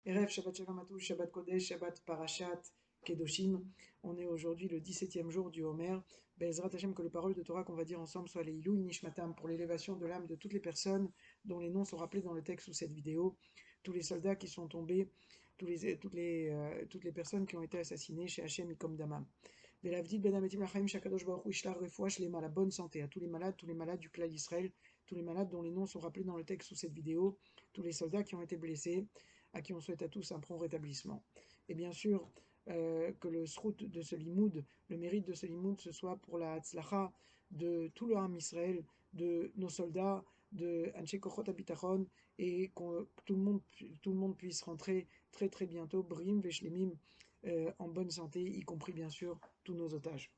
Erev Shabbat Shalom à tous, Shabbat Kodesh, Shabbat Parashat Kedoshim. On est aujourd'hui le 17e jour du Homer. Be'ezrat Hashem, que les paroles de Torah qu'on va dire ensemble soient les Ilou Nishmatam, pour l'élévation de l'âme de toutes les personnes dont les noms sont rappelés dans le texte sous cette vidéo, tous les soldats qui sont tombés, toutes les personnes qui ont été assassinées chez Hashem Ikom Damam. Ve'lavdil ben ametim lachaim shakadosh baruch hu ishlar refoua shlema, la bonne santé à tous les malades du clan d'Israël, tous les malades dont les noms sont rappelés dans le texte sous cette vidéo, tous les soldats qui ont été blessés, à qui on souhaite à tous un prompt rétablissement. Et bien sûr, que le srout de ce limoud, le mérite de ce limoud, ce soit pour la hatzlacha de tout le Ham Israël, de nos soldats, de Anshe Kochot HaBitachon, et que tout le monde puisse rentrer très très bientôt, Brim Veshlemim, en bonne santé, y compris bien sûr tous nos otages.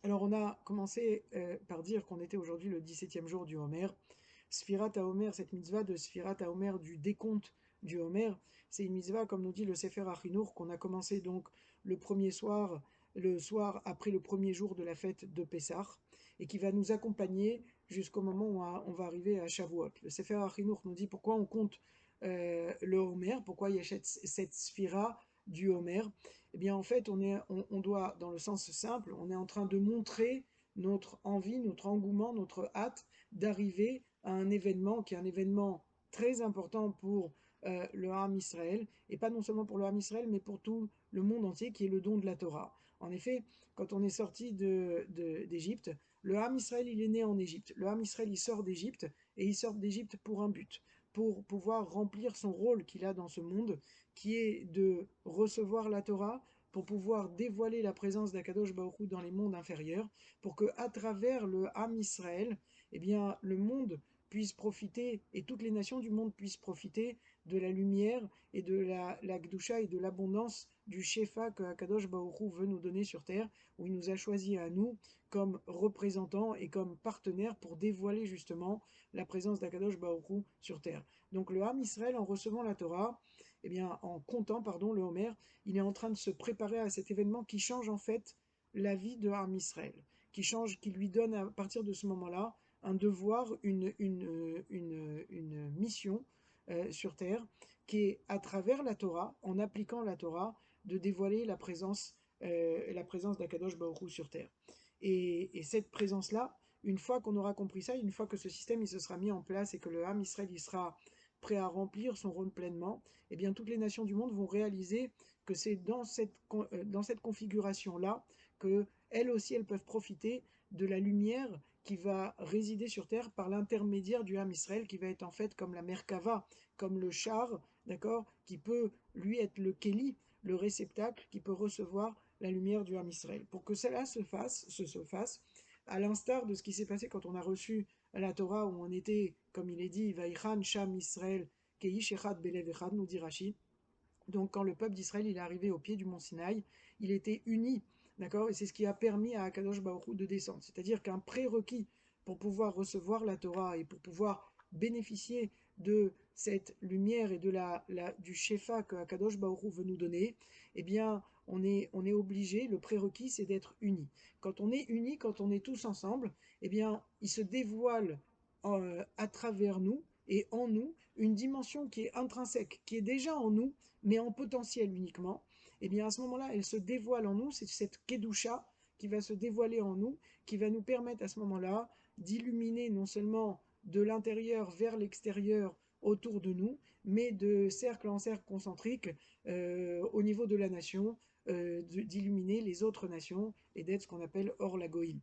Alors on a commencé par dire qu'on était aujourd'hui le 17e jour du Homer. Sfirat HaOmer, cette mitzvah de Sfirat HaOmer, du décompte du Homer, c'est une mitzvah, comme nous dit le Sefer HaChinour, qu'on a commencé donc le soir après le premier jour de la fête de Pessah, et qui va nous accompagner jusqu'au moment où on va arriver à Shavuot. Le Sefer HaChinour nous dit pourquoi on compte le Homer, pourquoi il y a cette Sphira du Homer. Eh bien, en fait, on doit, dans le sens simple, on est en train de montrer notre envie, notre engouement, notre hâte d'arriver à un événement qui est un événement très important pour le Ham Israël, et pas non seulement pour le Ham Israël, mais pour tout le monde entier, qui est le don de la Torah. En effet, quand on est sorti d'Égypte, le Ham Israël, il est né en Égypte. Le Ham Israël, il sort d'Égypte, et il sort d'Égypte pour un but, pour pouvoir remplir son rôle qu'il a dans ce monde, qui est de recevoir la Torah, pour pouvoir dévoiler la présence d'Akadosh Baruch Hu dans les mondes inférieurs, pour que à travers le Ham Israël, eh bien, le monde puisse profiter, et toutes les nations du monde puissent profiter de la lumière et de la Gdusha et de l'abondance du Shefa que Akadosh Baruch Hu veut nous donner sur terre, où il nous a choisis à nous comme représentants et comme partenaires pour dévoiler justement la présence d'Akadosh Baruch Hu sur terre. Donc le Ham Israël, en recevant la Torah, eh bien, en comptant, pardon, le Homer, il est en train de se préparer à cet événement qui change en fait la vie de Ham Israël, qui change, qui lui donne à partir de ce moment-là un devoir, une mission sur terre, qui est à travers la Torah, en appliquant la Torah, de dévoiler la présence d'Akadosh Baruch Hu sur terre. Et cette présence-là, une fois qu'on aura compris ça, une fois que ce système il se sera mis en place et que le Ham Israël il sera prêt à remplir son rôle pleinement, eh bien toutes les nations du monde vont réaliser que c'est dans cette configuration-là que elles aussi elles peuvent profiter de la lumière qui va résider sur terre par l'intermédiaire du Ham Israël, qui va être en fait comme la Merkava, comme le char, d'accord, qui peut lui être le Kéli, le réceptacle qui peut recevoir la lumière du Ham Israël. Pour que cela se fasse, à l'instar de ce qui s'est passé quand on a reçu la Torah, où on était, comme il est dit, Vaïchan Sham Israël, Keish Echad Belev Echad, nous dit Rashi. Donc quand le peuple d'Israël il est arrivé au pied du mont Sinaï, il était uni, d'accord? Et c'est ce qui a permis à Akadosh Baruch Hu de descendre. C'est-à-dire qu'un prérequis pour pouvoir recevoir la Torah et pour pouvoir bénéficier de cette lumière et du Shefa que Akadosh Baruch Hu veut nous donner, eh bien, on est obligé, le prérequis, c'est d'être unis. Quand on est unis, quand on est tous ensemble, eh bien, il se dévoile à travers nous et en nous une dimension qui est intrinsèque, qui est déjà en nous, mais en potentiel uniquement. Et bien à ce moment-là, elle se dévoile en nous, c'est cette Kedusha qui va se dévoiler en nous, qui va nous permettre à ce moment-là d'illuminer non seulement de l'intérieur vers l'extérieur autour de nous, mais de cercle en cercle concentrique au niveau de la nation, d'illuminer les autres nations et d'être ce qu'on appelle hors la Goïm.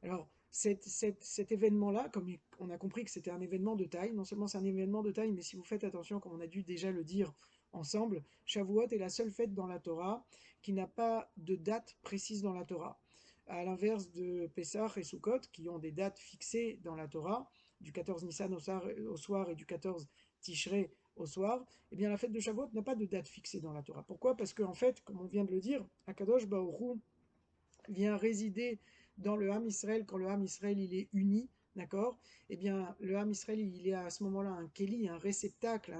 Alors, cet événement-là, comme on a compris que c'était un événement de taille, non seulement c'est un événement de taille, mais si vous faites attention, comme on a dû déjà le dire ensemble, Shavuot est la seule fête dans la Torah qui n'a pas de date précise dans la Torah. À l'inverse de Pessah et Sukkot, qui ont des dates fixées dans la Torah, du 14 Nissan au soir et du 14 Tishrei au soir, eh bien la fête de Shavuot n'a pas de date fixée dans la Torah. Pourquoi? Parce qu'en fait, comme on vient de le dire, Akadosh Baruch Hu vient résider dans le Ham Israël quand le Ham Israël il est uni, d'accord? Eh bien, le Ham Israël il est à ce moment-là un Kéli, un réceptacle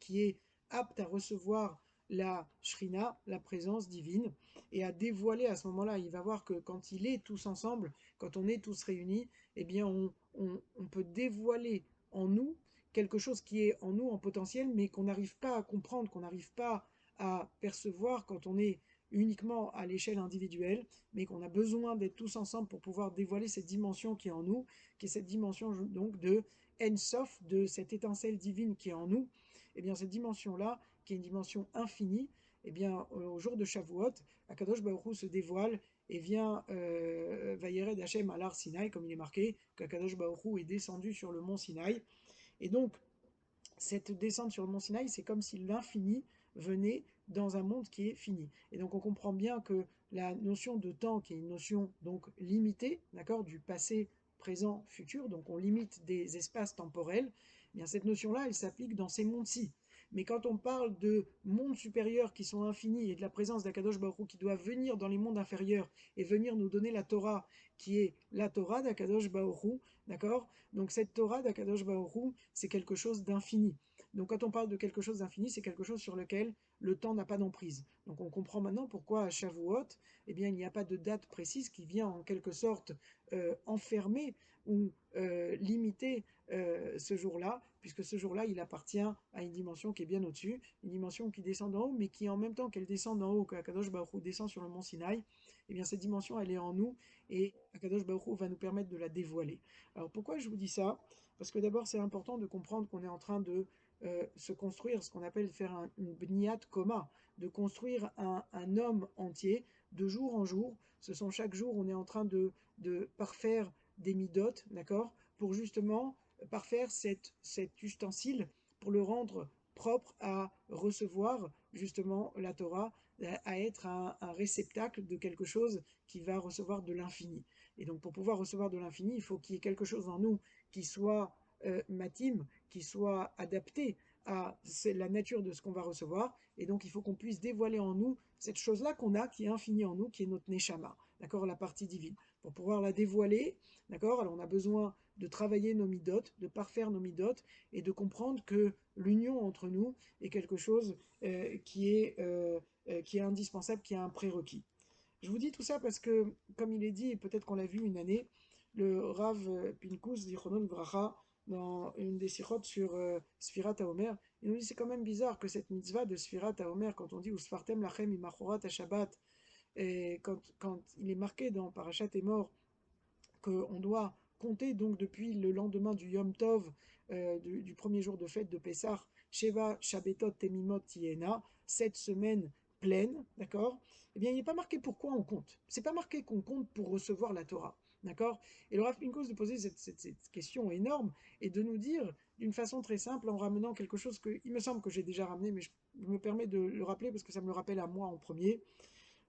qui est apte à recevoir la Shrina, la présence divine, et à dévoiler à ce moment-là. Il va voir que quand il est tous ensemble, quand on est tous réunis, eh bien, on peut dévoiler en nous quelque chose qui est en nous en potentiel, mais qu'on n'arrive pas à comprendre, qu'on n'arrive pas à percevoir quand on est uniquement à l'échelle individuelle, mais qu'on a besoin d'être tous ensemble pour pouvoir dévoiler cette dimension qui est en nous, qui est cette dimension donc de En-Sof, de cette étincelle divine qui est en nous. Et bien cette dimension-là, qui est une dimension infinie, et bien au jour de Shavuot, Akadosh Baruch Hu se dévoile et vient Vayered Hashem à l'Ar Sinaï, comme il est marqué, qu'Akadosh Baruch Hu est descendu sur le mont Sinaï. Et donc, cette descente sur le mont Sinaï, c'est comme si l'infini venait dans un monde qui est fini. Et donc on comprend bien que la notion de temps, qui est une notion donc limitée, d'accord, du passé, présent, futur, donc on limite des espaces temporels, eh bien cette notion-là, elle s'applique dans ces mondes-ci. Mais quand on parle de mondes supérieurs qui sont infinis et de la présence d'Akadosh Baruch Hu qui doit venir dans les mondes inférieurs et venir nous donner la Torah, qui est la Torah d'Akadosh Baruch Hu, d'accord? Donc cette Torah d'Akadosh Baruch Hu, c'est quelque chose d'infini. Donc quand on parle de quelque chose d'infini, c'est quelque chose sur lequel le temps n'a pas d'emprise. Donc on comprend maintenant pourquoi à Shavuot, eh bien, il n'y a pas de date précise qui vient en quelque sorte enfermer ou limiter ce jour-là, puisque ce jour-là, il appartient à une dimension qui est bien au-dessus, une dimension qui descend d'en haut, mais qui en même temps qu'elle descend d'en haut, que Akadosh Baruch Hu descend sur le mont Sinaï, eh bien cette dimension, elle est en nous, et Akadosh Baruch Hu va nous permettre de la dévoiler. Alors pourquoi je vous dis ça? Parce que d'abord, c'est important de comprendre qu'on est en train de se construire, ce qu'on appelle faire une bniat koma, de construire un homme entier de jour en jour. Ce sont chaque jour, on est en train de parfaire des midotes, d'accord, pour justement parfaire cet ustensile, pour le rendre propre à recevoir justement la Torah, à être un réceptacle de quelque chose qui va recevoir de l'infini. Et donc pour pouvoir recevoir de l'infini, il faut qu'il y ait quelque chose en nous qui soit matim, qui soit adapté à la nature de ce qu'on va recevoir. Et donc il faut qu'on puisse dévoiler en nous cette chose-là qu'on a, qui est infinie en nous, qui est notre neshama, d'accord, la partie divine. Pour pouvoir la dévoiler, d'accord, alors on a besoin de travailler nos midotes, de parfaire nos midotes, et de comprendre que l'union entre nous est quelque chose qui est indispensable, qui est un prérequis. Je vous dis tout ça parce que, comme il est dit, et peut-être qu'on l'a vu une année, le Rav Pinkus Zichrono Livracha, dans une des sirotes sur Sfirat HaOmer, il nous dit c'est quand même bizarre que cette mitzvah de Sfirat HaOmer, quand on dit Usfartem Lachem Imachorat HaShabbat, et quand il est marqué dans Parashat Emor qu'on doit compter donc depuis le lendemain du Yom Tov, du premier jour de fête de Pessah, Sheva, Shabbatot, Temimot, Tiena, 7 semaines pleines, d'accord? Eh bien, il n'est pas marqué pourquoi on compte. C'est pas marqué qu'on compte pour recevoir la Torah, d'accord? Et le Rav Pinkus de poser cette question énorme et de nous dire d'une façon très simple en ramenant quelque chose que, il me semble que j'ai déjà ramené, mais je me permets de le rappeler parce que ça me le rappelle à moi en premier,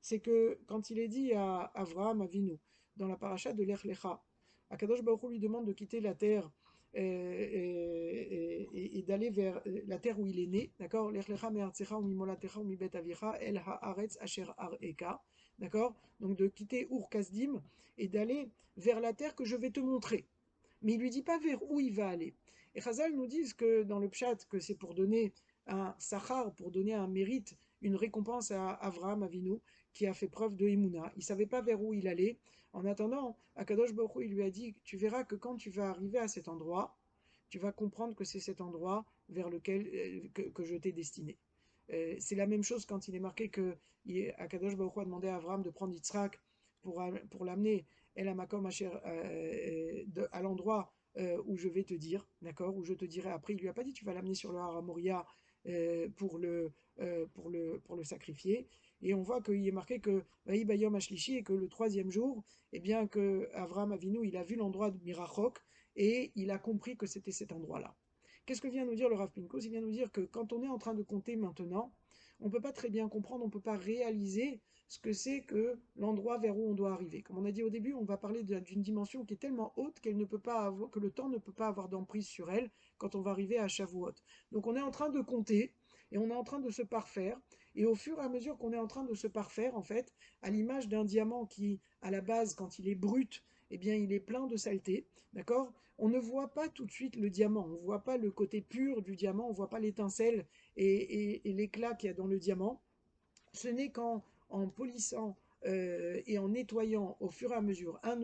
c'est que quand il est dit à Avraham Avinu, dans la paracha de Lech Lecha, Akadosh Baruch Hu lui demande de quitter la terre et d'aller vers la terre où il est né, d'accord? Lech Lecha me'artzecha u'mimolatecha u'mibet avicha el haaretz asher ar'eka, d'accord? Donc de quitter Ur Kasdim et d'aller vers la terre que je vais te montrer. Mais il lui dit pas vers où il va aller. Et Chazal nous disent que dans le pshat, que c'est pour donner un sachar, pour donner un mérite, une récompense à Avraham Avinu, qui a fait preuve de Emouna. Il ne savait pas vers où il allait. En attendant, Akadosh Baruch Hu, il lui a dit, tu verras que quand tu vas arriver à cet endroit, tu vas comprendre que c'est cet endroit vers lequel que je t'ai destiné. C'est la même chose quand il est marqué que Akadosh Baruch Hu a demandé à Avraham de prendre Yitzhak pour l'amener El Hamakom à l'endroit où je vais te dire, d'accord, où je te dirai après. Il lui a pas dit tu vas l'amener sur le Har Moria pour le sacrifier. Et on voit qu'il est marqué que Vaï Bayom Ashlishi et que le troisième jour, eh bien que Avraham Avinu, il a vu l'endroit de Mirachok et il a compris que c'était cet endroit-là. Qu'est-ce que vient nous dire le Rav Pinkus? Il vient nous dire que quand on est en train de compter maintenant, on ne peut pas très bien comprendre, on ne peut pas réaliser ce que c'est que l'endroit vers où on doit arriver. Comme on a dit au début, on va parler d'une dimension qui est tellement haute qu'elle ne peut pas avoir, que le temps ne peut pas avoir d'emprise sur elle quand on va arriver à Shavuot. Donc on est en train de compter et on est en train de se parfaire. Et au fur et à mesure qu'on est en train de se parfaire, en fait, à l'image d'un diamant qui, à la base, quand il est brut, eh bien, il est plein de saleté, d'accord? On ne voit pas tout de suite le diamant, on ne voit pas le côté pur du diamant, on ne voit pas l'étincelle et l'éclat qu'il y a dans le diamant. Ce n'est qu'en polissant et en nettoyant au fur et à mesure un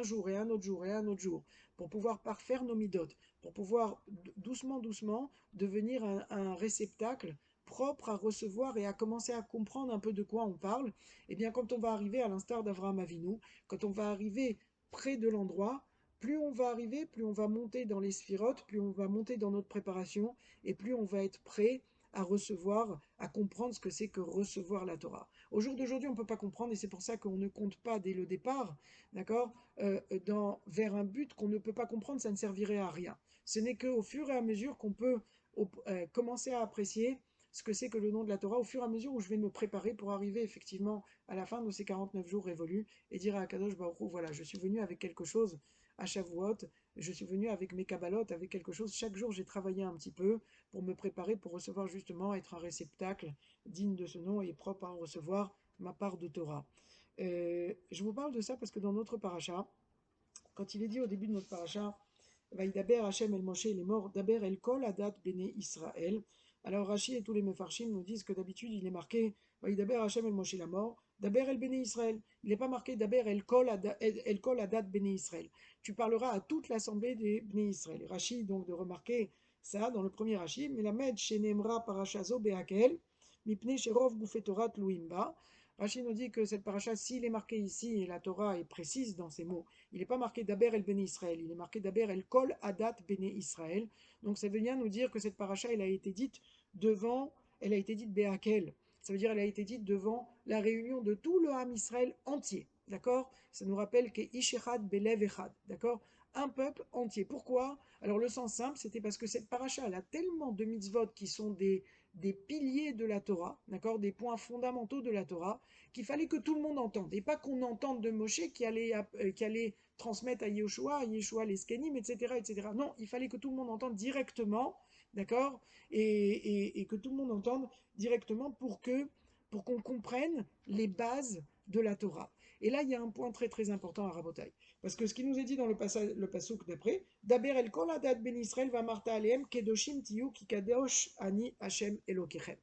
jour et un autre jour et un autre jour, pour pouvoir parfaire nos midotes, pour pouvoir doucement, doucement devenir un réceptacle propre à recevoir et à commencer à comprendre un peu de quoi on parle, eh bien quand on va arriver à l'instar d'Avraham Avinu, quand on va arriver près de l'endroit, plus on va arriver, plus on va monter dans les sphirotes, plus on va monter dans notre préparation, et plus on va être prêt à recevoir, à comprendre ce que c'est que recevoir la Torah. Au jour d'aujourd'hui, on ne peut pas comprendre, et c'est pour ça qu'on ne compte pas dès le départ, d'accord, vers un but qu'on ne peut pas comprendre, ça ne servirait à rien. Ce n'est qu'au fur et à mesure qu'on peut commencer à apprécier ce que c'est que le nom de la Torah, au fur et à mesure où je vais me préparer pour arriver effectivement à la fin de ces 49 jours révolus et dire à Akadosh Baruch Hu, voilà, je suis venu avec quelque chose à Shavuot, je suis venu avec mes Kabbalot, avec quelque chose. Chaque jour, j'ai travaillé un petit peu pour me préparer pour recevoir justement, être un réceptacle digne de ce nom et propre à en recevoir ma part de Torah. Je vous parle de ça parce que dans notre paracha, quand il est dit au début de notre paracha, Vaïdaber Hachem el Moshe, il est mort, Daber el Kol Adat Bene Israël. Alors Rashi et tous les Mefarshim nous disent que d'habitude il est marqué Vaïdaber Hachem el Moshe la mort, Daber el Bene Israël. Il n'est pas marqué Daber el Kol Adat Bene Israël. Tu parleras à toute l'assemblée des Bene Israël. Rashi donc de remarquer ça dans le premier Rashi, mais la Med Shenemra Parashazo Beakel, Mipne Sherov Gufetorat Luimba. Rashi nous dit que cette paracha, s'il est marqué ici, et la Torah est précise dans ces mots, il n'est pas marqué Daber el Bene Israël, il est marqué Daber el Kol Adat Bene Israël. Donc ça veut bien nous dire que cette paracha, elle a été dite devant, elle a été dite Beakel. Ça veut dire elle a été dite devant la réunion de tout le Ham Israël entier. D'accord? Ça nous rappelle que Ish Echad Belev Echad. D'accord? Un peuple entier. Pourquoi? Alors le sens simple, c'était parce que cette paracha, elle a tellement de mitzvot qui sont des piliers de la Torah, d'accord, des points fondamentaux de la Torah, qu'il fallait que tout le monde entende, et pas qu'on entende de Moshe qui allait transmettre à Yeshua les skenim, etc., etc. Non, il fallait que tout le monde entende directement, d'accord, et que tout le monde entende directement pour qu'on comprenne les bases de la Torah. Et là, il y a un point très très important à Rabotai. Parce que ce qui nous est dit dans le passouk d'après, Daber el kol adat ben Israël va marta aleem kedoshim tiyu ki kadosh ani Hashem Elokechem.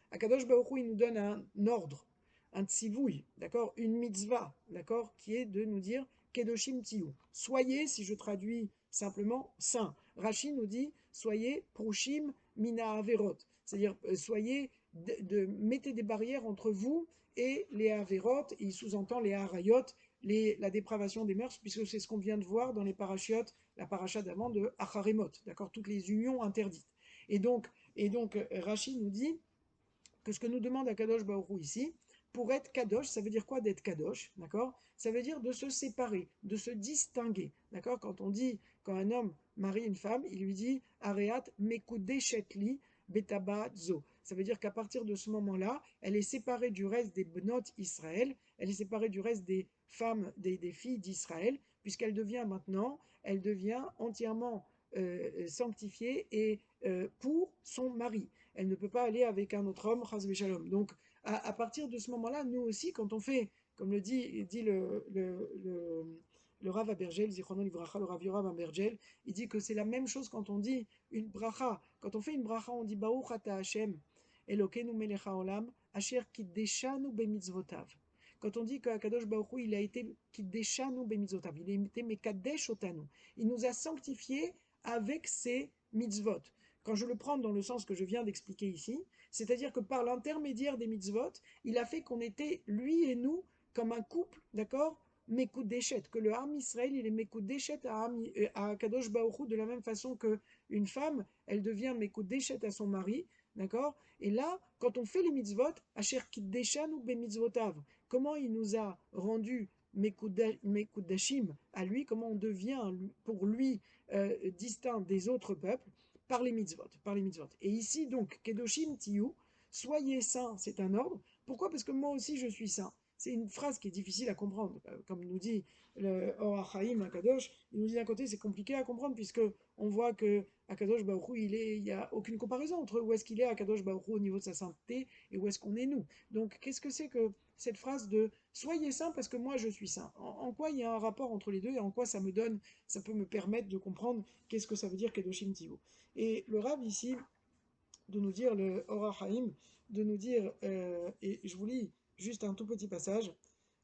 Akadosh Baruch Hu, il nous donne un ordre, un tzivouï, d'accord, une mitzvah, d'accord, qui est de nous dire kedoshim tiyu. Soyez, si je traduis simplement, saints. Rashi nous dit soyez prushim mina averot, c'est-à-dire soyez mettez des barrières entre vous et les averot, et il sous-entend les harayot, la dépravation des mœurs, puisque c'est ce qu'on vient de voir dans les parachiotes, la paracha d'avant de Acharimot, d'accord, toutes les unions interdites. Et donc Rashi nous dit que ce que nous demande à Kadosh Baruch ici, pour être Kadosh, ça veut dire quoi d'être Kadosh, d'accord? Ça veut dire de se séparer, de se distinguer, d'accord? Quand un homme marie une femme, il lui dit Areat Mekudeshetli Betabazo. Ça veut dire qu'à partir de ce moment-là, elle est séparée du reste des Bnot Israël, elle est séparée du reste des femmes, des filles d'Israël, puisqu'elle devient maintenant, elle devient entièrement sanctifiée et pour son mari. Elle ne peut pas aller avec un autre homme, chas v'shalom. Donc, à partir de ce moment-là, nous aussi, quand on fait, comme le dit le Rav Abergel, Zichrono Livracha, le Rav Yorav Abergel, il dit que c'est la même chose quand on dit une bracha. Quand on fait une bracha, on dit Baruch ata Hashem, Elokeinu melech haolam, asher kiddeshanu bemitzvotav. Quand on dit qu'Akadosh Baruch Hu, il a été kiddeshanu bemitzvotav, il a été mekadesh otanu. Il nous a sanctifiés avec ses mitzvot. Quand je le prends dans le sens que je viens d'expliquer ici, c'est-à-dire que par l'intermédiaire des mitzvot, il a fait qu'on était, lui et nous, comme un couple, d'accord, Mekudeshet, que le Ham Israël, il est Mekudeshet à Kadosh Baruch Hu, de la même façon qu'une femme, elle devient Mekudeshet à son mari, d'accord. Et là, quand on fait les mitzvot, Asher Kiddeshanu be mitzvotav, comment il nous a rendu Mekudashim à lui, comment on devient pour lui distinct des autres peuples, par les mitzvot, par les mitzvot. Et ici, donc, Kedoshim Tiyu, soyez saints, c'est un ordre. Pourquoi? Parce que moi aussi, je suis saint. C'est une phrase qui est difficile à comprendre. Comme nous dit le Or HaChaim Akadosh, il nous dit d'un côté, c'est compliqué à comprendre, puisque on voit que Akadosh Baruch Hu, il n'y a aucune comparaison entre où est-ce qu'il est Akadosh Baruch Hu au niveau de sa sainteté et où est-ce qu'on est nous. Donc, qu'est-ce que c'est que cette phrase de soyez saints parce que moi je suis saint? En quoi il y a un rapport entre les deux et en quoi ça peut me permettre de comprendre qu'est-ce que ça veut dire Kedoshim Tiyu? Et le Rav ici, de nous dire, le Or HaChaim, de nous dire, et je vous lis juste un tout petit passage,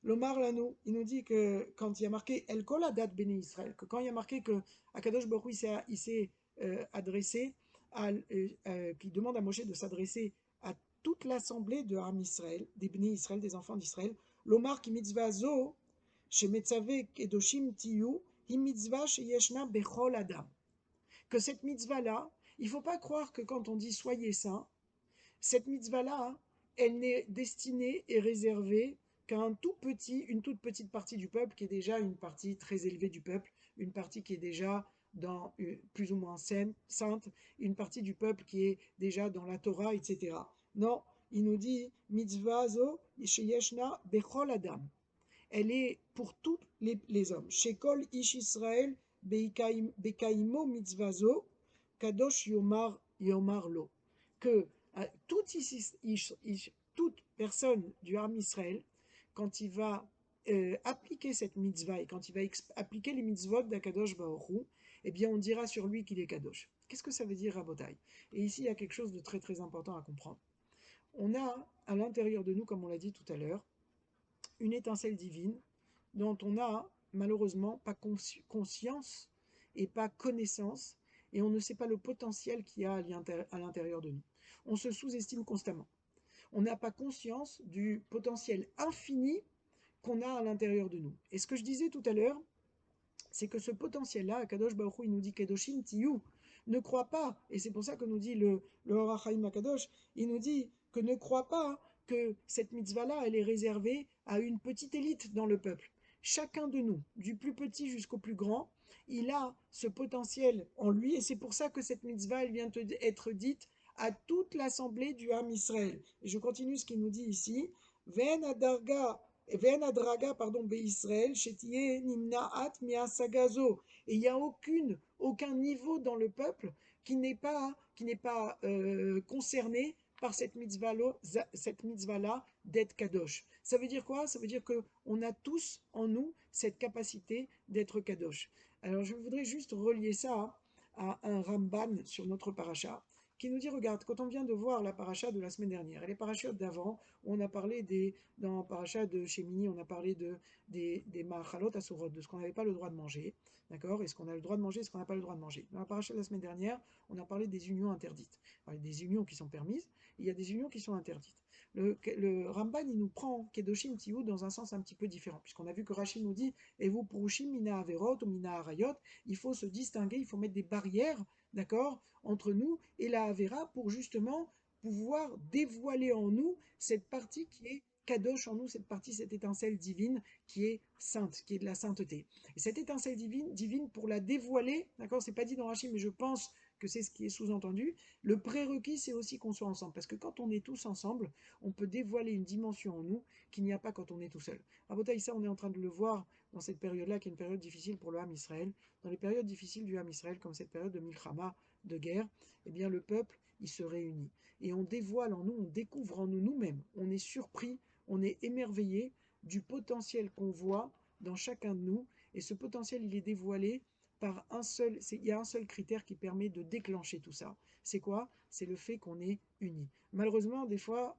L'Omar Lano, il nous dit que quand il y a marqué El Kol Adat Béné Israël, que quand il y a marqué que Akadosh Baruch Hu, il s'est adressé, qu'il demande à Moshe de s'adresser à toute l'assemblée de Ham Israël, des Béné Israël, des enfants d'Israël, l'Omar qui mitzvah zo, chez Metzave Kedoshim Tiyu, hi mitzvah sheyeshna bechol adam. Que cette mitzvah-là, il ne faut pas croire que quand on dit soyez saints, cette mitzvah-là, elle n'est destinée et réservée qu'à une toute petite partie du peuple, qui est déjà une partie très élevée du peuple, une partie qui est déjà dans plus ou moins sainte, une partie du peuple qui est déjà dans la Torah, etc. Non, il nous dit mitzvah zo sheyeshna bechol adam. Elle est pour tous les hommes. Shekol ish Israël bekaimo mitzvah zo kadosh yomar lo. Que toute personne du Ham Israël, quand il va appliquer cette mitzvah et quand il va appliquer les mitzvot d'Akadosh Baruch Hu, eh bien on dira sur lui qu'il est Kadosh. Qu'est-ce que ça veut dire, Rabotai? Et ici, il y a quelque chose de très très important à comprendre. On a à l'intérieur de nous, comme on l'a dit tout à l'heure, une étincelle divine dont on n'a malheureusement pas conscience et pas connaissance, et on ne sait pas le potentiel qu'il y a à l'intérieur de nous. On se sous-estime constamment. On n'a pas conscience du potentiel infini qu'on a à l'intérieur de nous. Et ce que je disais tout à l'heure, c'est que ce potentiel-là, Kadosh Baruch Hu, il nous dit Kedoshim Tiyu, ne crois pas, et c'est pour ça que nous dit le Or HaChaim Akadosh, il nous dit que ne crois pas que cette mitzvah-là, elle est réservée à une petite élite dans le peuple. Chacun de nous, du plus petit jusqu'au plus grand, il a ce potentiel en lui, et c'est pour ça que cette mitzvah, elle vient être dite à toute l'assemblée du Ham Israël. Et je continue ce qu'il nous dit ici. Ven adarga Ve'en adraga, pardon, Israël, shetie nimnaat miasagazo. Et il n'y a aucun niveau dans le peuple qui n'est pas concerné par cette mitzvah-là d'être kadosh. Ça veut dire quoi? Ça veut dire qu'on a tous en nous cette capacité d'être kadosh. Alors je voudrais juste relier ça à un Ramban sur notre paracha qui nous dit, regarde, quand on vient de voir la paracha de la semaine dernière et les parachutes d'avant, on a parlé dans la paracha de Shemini, on a parlé des Mahalot Asurot, de ce qu'on n'avait pas le droit de manger, d'accord? Et ce qu'on a le droit de manger et ce qu'on n'a pas le droit de manger. Dans la paracha de la semaine dernière, on a parlé des unions interdites. Alors, il y a des unions qui sont permises, et il y a des unions qui sont interdites. Le Ramban, il nous prend Kedoshim Tiyu dans un sens un petit peu différent, puisqu'on a vu que Rashi nous dit, et vous, Purushim, Mina Averot, ou Mina Arayot, il faut se distinguer, il faut mettre des barrières, d'accord, entre nous et la Avera pour justement pouvoir dévoiler en nous cette partie qui est kadosh en nous, cette partie, cette étincelle divine qui est sainte, qui est de la sainteté. Et cette étincelle divine pour la dévoiler, d'accord, c'est pas dit dans Rachid, mais je pense que c'est ce qui est sous-entendu, le prérequis, c'est aussi qu'on soit ensemble. Parce que quand on est tous ensemble, on peut dévoiler une dimension en nous qu'il n'y a pas quand on est tout seul. À Botaïssa, on est en train de le voir dans cette période-là, qui est une période difficile pour le Ham Israël. Dans les périodes difficiles du Ham Israël, comme cette période de Milchama, de guerre, eh bien le peuple, il se réunit. Et on dévoile en nous, on découvre en nous nous-mêmes. On est surpris, on est émerveillé du potentiel qu'on voit dans chacun de nous. Et ce potentiel, il est dévoilé par il y a un seul critère qui permet de déclencher tout ça. C'est quoi? C'est le fait qu'on est unis. Malheureusement, des fois,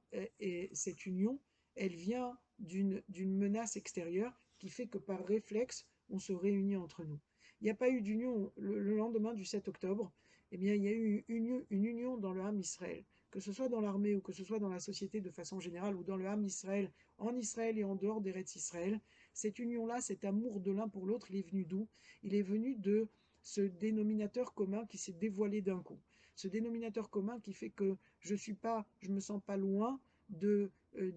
cette union, elle vient d'une menace extérieure qui fait que par réflexe, on se réunit entre nous. Il n'y a pas eu d'union le lendemain du 7 octobre. Eh bien, il y a eu une union dans le Ham Israël, que ce soit dans l'armée ou que ce soit dans la société de façon générale ou dans le Ham Israël, en Israël et en dehors d'Eretz Israël. Cette union-là, cet amour de l'un pour l'autre, il est venu d'où? Il est venu de ce dénominateur commun qui s'est dévoilé d'un coup. Ce dénominateur commun qui fait que je me sens pas loin de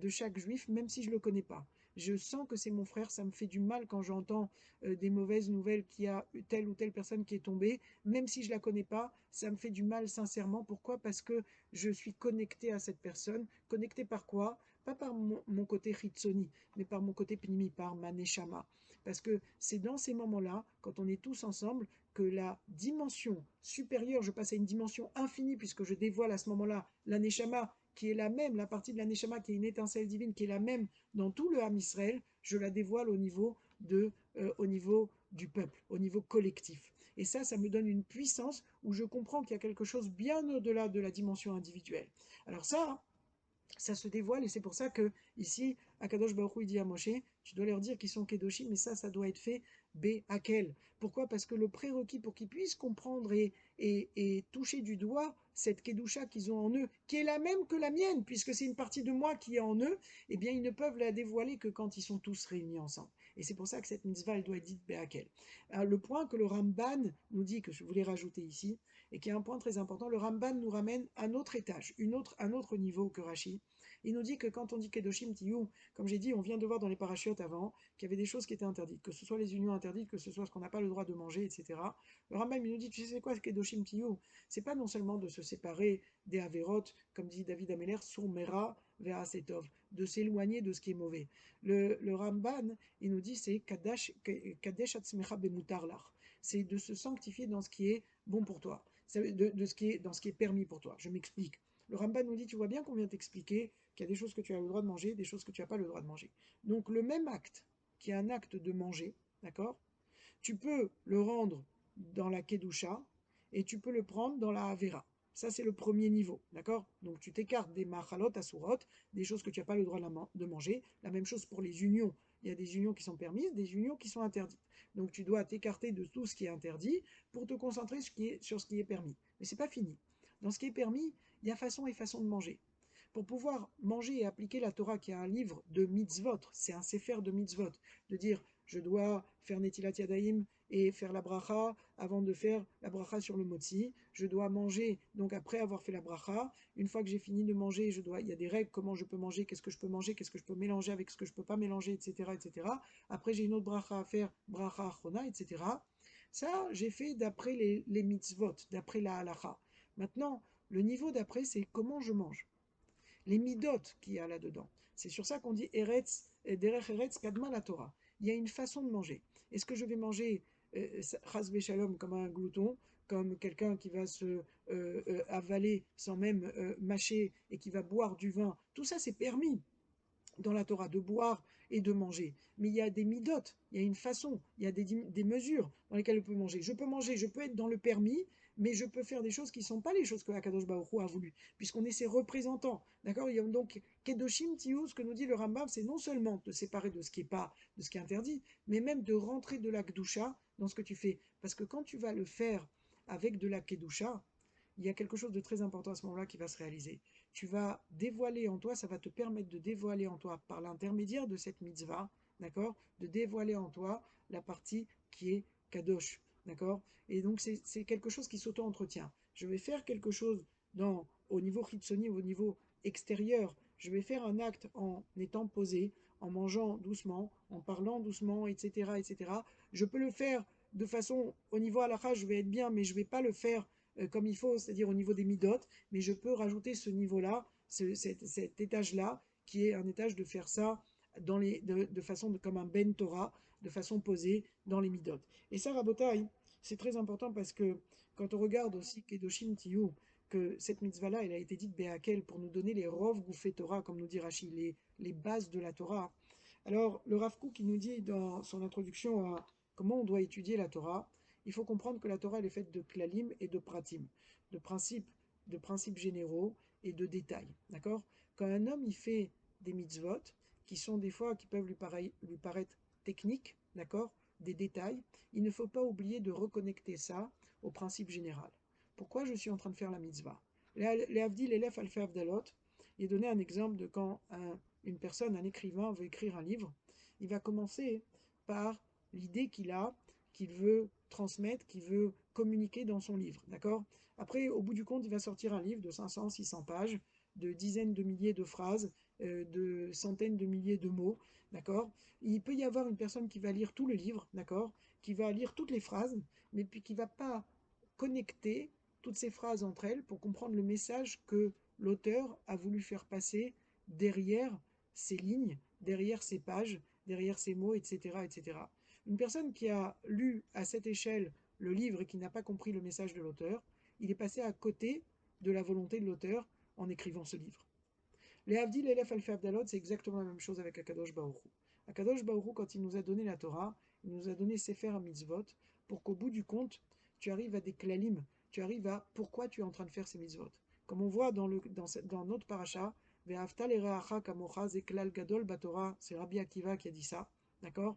chaque juif, même si je le connais pas. Je sens que c'est mon frère, ça me fait du mal quand j'entends des mauvaises nouvelles qu'il y a telle ou telle personne qui est tombée, même si je la connais pas, ça me fait du mal sincèrement. Pourquoi? Parce que je suis connecté à cette personne. Connecté par quoi? Pas par mon côté Hitsoni, mais par mon côté Pnimi, par ma Neshama. Parce que c'est dans ces moments-là, quand on est tous ensemble, que la dimension supérieure, je passe à une dimension infinie, puisque je dévoile à ce moment-là la Neshama, qui est la même, la partie de la Neshama qui est une étincelle divine, qui est la même dans tout le Ham Israël, je la dévoile au niveau du peuple, au niveau collectif. Et ça me donne une puissance où je comprends qu'il y a quelque chose bien au-delà de la dimension individuelle. Alors ça, ça se dévoile, et c'est pour ça que ici, Akadosh Baruch Hu il dit à Moshe, tu dois leur dire qu'ils sont Kedoshim, mais ça doit être fait Be'akel. Pourquoi? Parce que le prérequis pour qu'ils puissent comprendre et toucher du doigt cette Kedusha qu'ils ont en eux, qui est la même que la mienne, puisque c'est une partie de moi qui est en eux, eh bien ils ne peuvent la dévoiler que quand ils sont tous réunis ensemble. Et c'est pour ça que cette mitzvah, elle doit être dite Be'akel. Le point que le Ramban nous dit, que je voulais rajouter ici, et qui est un point très important, le Ramban nous ramène à un autre étage, un autre niveau que Rashi. Il nous dit que quand on dit Kedoshim Tiyu, comme j'ai dit, on vient de voir dans les parachutes avant qu'il y avait des choses qui étaient interdites, que ce soit les unions interdites, que ce soit ce qu'on n'a pas le droit de manger, etc. Le Rambam il nous dit, tu sais quoi, Kedoshim Tiyu? C'est pas non seulement de se séparer des Averot, comme dit David Ameller, sur Mera vers Setov, de s'éloigner de ce qui est mauvais. Le Ramban, il nous dit, c'est Kadesh Atzmecha Bemutarlach, c'est de se sanctifier dans ce qui est bon pour toi, dans ce qui est permis pour toi. Je m'explique. Le Ramban nous dit, tu vois bien qu'on vient t'expliquer qu'il y a des choses que tu as le droit de manger, des choses que tu n'as pas le droit de manger. Donc le même acte, qui est un acte de manger, d'accord, tu peux le rendre dans la Kedusha et tu peux le prendre dans la Avera. Ça, c'est le premier niveau, d'accord? Donc tu t'écartes des machalot asurot, des choses que tu n'as pas le droit de manger. La même chose pour les unions. Il y a des unions qui sont permises, des unions qui sont interdites. Donc tu dois t'écarter de tout ce qui est interdit pour te concentrer sur ce qui est permis. Mais c'est pas fini. Dans ce qui est permis, il y a façon et façon de manger. Pour pouvoir manger et appliquer la Torah, qui est un livre de mitzvot, c'est un sefer de mitzvot, de dire je dois faire Netilat Yadayim et faire la bracha avant de faire la bracha sur le motzi, je dois manger, donc après avoir fait la bracha, une fois que j'ai fini de manger, il y a des règles, comment je peux manger, qu'est-ce que je peux manger, qu'est-ce que je peux mélanger avec ce que je peux pas mélanger, etc. etc. Après j'ai une autre bracha à faire, bracha achona, etc. Ça, j'ai fait d'après les mitzvot, d'après la halacha. Maintenant, le niveau d'après, c'est comment je mange, les midot qu'il y a là-dedans. C'est sur ça qu'on dit Eretz, Derech Eretz Kadma la Torah. Il y a une façon de manger. Est-ce que je vais manger Chas Shalom comme un glouton, comme quelqu'un qui va se avaler sans même mâcher et qui va boire du vin? Tout ça, c'est permis dans la Torah, de boire et de manger. Mais il y a des midotes, il y a une façon, il y a des mesures dans lesquelles je peux manger, je peux être dans le permis, mais je peux faire des choses qui ne sont pas les choses que Akadosh Baruch Hu a voulu, puisqu'on est ses représentants. D'accord? Il y a donc Kedoshim Tiyu, ce que nous dit le Rambam, c'est non seulement de séparer de ce qui est pas, de ce qui est interdit, mais même de rentrer de la Kedusha dans ce que tu fais. Parce que quand tu vas le faire avec de la Kedusha, il y a quelque chose de très important à ce moment-là qui va se réaliser. Tu vas dévoiler en toi, ça va te permettre de dévoiler en toi, par l'intermédiaire de cette mitzvah, d'accord, de dévoiler en toi la partie qui est kadosh, d'accord. Et donc c'est quelque chose qui s'auto-entretient. Je vais faire quelque chose au niveau hitsoni, au niveau extérieur. Je vais faire un acte en étant posé, en mangeant doucement, en parlant doucement, etc., etc. Je peux le faire de façon, au niveau halakha, je vais être bien, mais je ne vais pas le faire comme il faut, c'est-à-dire au niveau des midotes, mais je peux rajouter ce niveau-là, cet étage-là, qui est un étage de faire ça de façon comme un ben Torah, de façon posée dans les midotes. Et ça, Rabotai, c'est très important parce que quand on regarde aussi Kedoshim Tiyu, que cette mitzvah-là, elle a été dite Be'akel pour nous donner les rov gouffé Torah, comme nous dit Rashi, les bases de la Torah. Alors, le Rav Kook, qui nous dit dans son introduction à comment on doit étudier la Torah, il faut comprendre que la Torah elle est faite de klalim et de pratim, de principes, de principes généraux et de détails. D'accord? Quand un homme il fait des mitzvot, qui sont des fois qui peuvent lui paraître techniques, d'accord, des détails, il ne faut pas oublier de reconnecter ça au principe général. Pourquoi je suis en train de faire la mitzvah? Les Avdil, l'élève Alpha Avdalot, il est donné un exemple de quand une personne, un écrivain, veut écrire un livre, il va commencer par l'idée qu'il veut transmettre, qu'il veut communiquer dans son livre, d'accord? Après, au bout du compte, il va sortir un livre de 500, 600 pages, de dizaines de milliers de phrases, de centaines de milliers de mots, d'accord? Il peut y avoir une personne qui va lire tout le livre, d'accord? Qui va lire toutes les phrases, mais puis qui ne va pas connecter toutes ces phrases entre elles pour comprendre le message que l'auteur a voulu faire passer derrière ces lignes, derrière ces pages, derrière ces mots, etc., etc. Une personne qui a lu à cette échelle le livre et qui n'a pas compris le message de l'auteur, il est passé à côté de la volonté de l'auteur en écrivant ce livre. Les Havdil, Elef, Alfa, Abdalot, c'est exactement la même chose avec Akadosh Baruch Hu. Akadosh Baruch Hu, quand il nous a donné la Torah, il nous a donné Sefer Mitzvot, pour qu'au bout du compte, tu arrives à des klalim, tu arrives à pourquoi tu es en train de faire ces mitzvot. Comme on voit dans notre paracha, Ve'afta l'ereacha kamocha, c'est klal gadol batora, c'est Rabbi Akiva qui a dit ça, d'accord?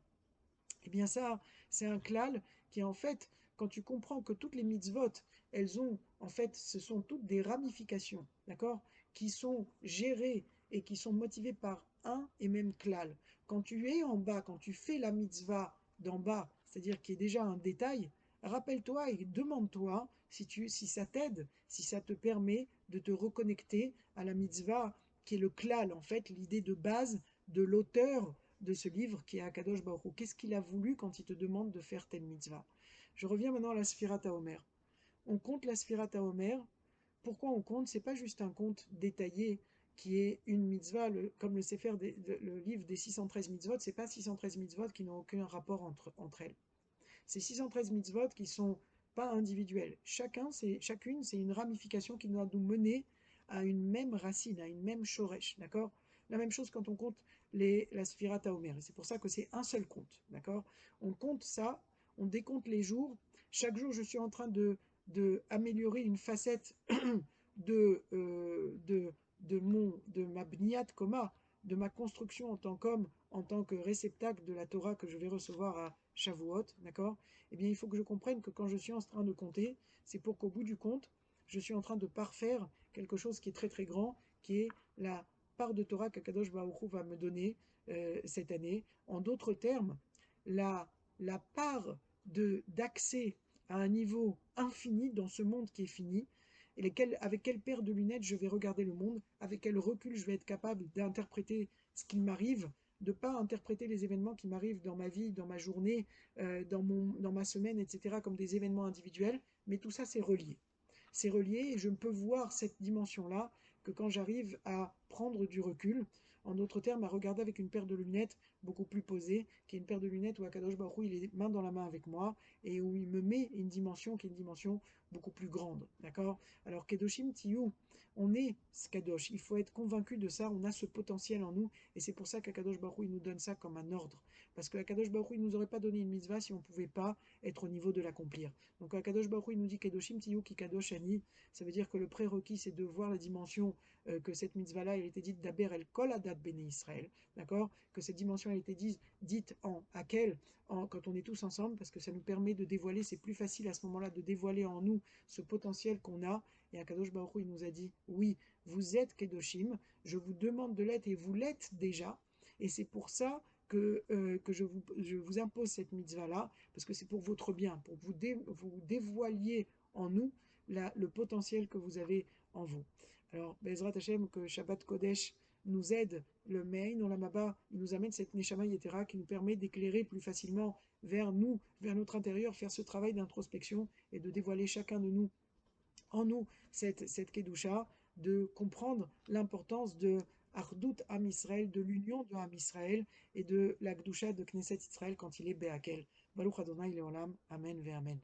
Eh bien ça, c'est un klal qui en fait, quand tu comprends que toutes les mitzvot, elles ont, en fait, ce sont toutes des ramifications, d'accord, qui sont gérées et qui sont motivées par un et même klal. Quand tu es en bas, quand tu fais la mitzvah d'en bas, c'est-à-dire qui est déjà un détail, rappelle-toi et demande-toi si ça t'aide, si ça te permet de te reconnecter à la mitzvah qui est le klal, en fait, l'idée de base de l'auteur de ce livre qui est Akadosh Baruch Hu. Qu'est-ce qu'il a voulu quand il te demande de faire telle mitzvah? Je reviens maintenant à la Sfirat HaOmer. On compte la Sfirat HaOmer. Pourquoi on compte? C'est pas juste un compte détaillé qui est une mitzvah, comme le Sefer, le livre des 613 mitzvot, c'est pas 613 mitzvot qui n'ont aucun rapport entre elles. C'est 613 mitzvot qui sont pas individuelles. Chacune, c'est une ramification qui doit nous mener à une même racine, à une même shoresh, d'accord? La même chose quand on compte la Sfirat HaOmer. Et c'est pour ça que c'est un seul compte, d'accord? On compte ça, on décompte les jours. Chaque jour, je suis en train de améliorer une facette de, euh, de, de ma bniat koma, de ma construction en tant qu'homme, en tant que réceptacle de la Torah que je vais recevoir à Shavuot, d'accord? Eh bien, il faut que je comprenne que quand je suis en train de compter, c'est pour qu'au bout du compte, je suis en train de parfaire quelque chose qui est très très grand, qui est la part de Torah qu'Akadosh Baruch Hu va me donner cette année. En d'autres termes, la part d'accès à un niveau infini dans ce monde qui est fini, et avec quelle paire de lunettes je vais regarder le monde, avec quel recul je vais être capable d'interpréter ce qui m'arrive, de ne pas interpréter les événements qui m'arrivent dans ma vie, dans ma journée, dans ma semaine, etc., comme des événements individuels, mais tout ça, c'est relié. C'est relié et je ne peux voir cette dimension-là que quand j'arrive à prendre du recul, en d'autres termes, à regarder avec une paire de lunettes beaucoup plus posée, qui est une paire de lunettes où Akadosh Baruch Hu, il est main dans la main avec moi et où il me met une dimension qui est une dimension beaucoup plus grande. D'accord? Alors, Kedoshim Tiyu, on est Kadosh, il faut être convaincu de ça, on a ce potentiel en nous et c'est pour ça qu'Akadosh Baruch Hu, il nous donne ça comme un ordre. Parce que Akadosh Baruch Hu, il ne nous aurait pas donné une mitzvah si on ne pouvait pas être au niveau de l'accomplir. Donc Akadosh Baruch Hu, il nous dit Kedoshim Tiyu Ki Kadosh Ani, ça veut dire que le prérequis, c'est de voir la dimension que cette mitzvah-là, elle était dite d'Aber El Kol Adat Bene Israël, d'accord? Que cette dimension, elle était dite en Hakel, quand on est tous ensemble, parce que ça nous permet de dévoiler, c'est plus facile à ce moment-là de dévoiler en nous ce potentiel qu'on a. Et Akadosh Baruch Hu, il nous a dit, oui, vous êtes Kedoshim, je vous demande de l'être et vous l'êtes déjà. Et c'est pour ça que je vous impose cette mitzvah-là, parce que c'est pour votre bien, pour vous dévoiliez en nous le potentiel que vous avez en vous. Alors, Bezrat Hashem, que Shabbat Kodesh nous aide, le Mein Olamaba, il nous amène cette Neshama Yetera qui nous permet d'éclairer plus facilement vers nous, vers notre intérieur, faire ce travail d'introspection et de dévoiler chacun de nous, en nous, cette Kedusha, de comprendre l'importance de Ardout Am Israël, de l'union de Am Israël et de la Kedusha de Knesset Israël quand il est Be'akel. Baruch Adonai Leolam, Amen ve Amen.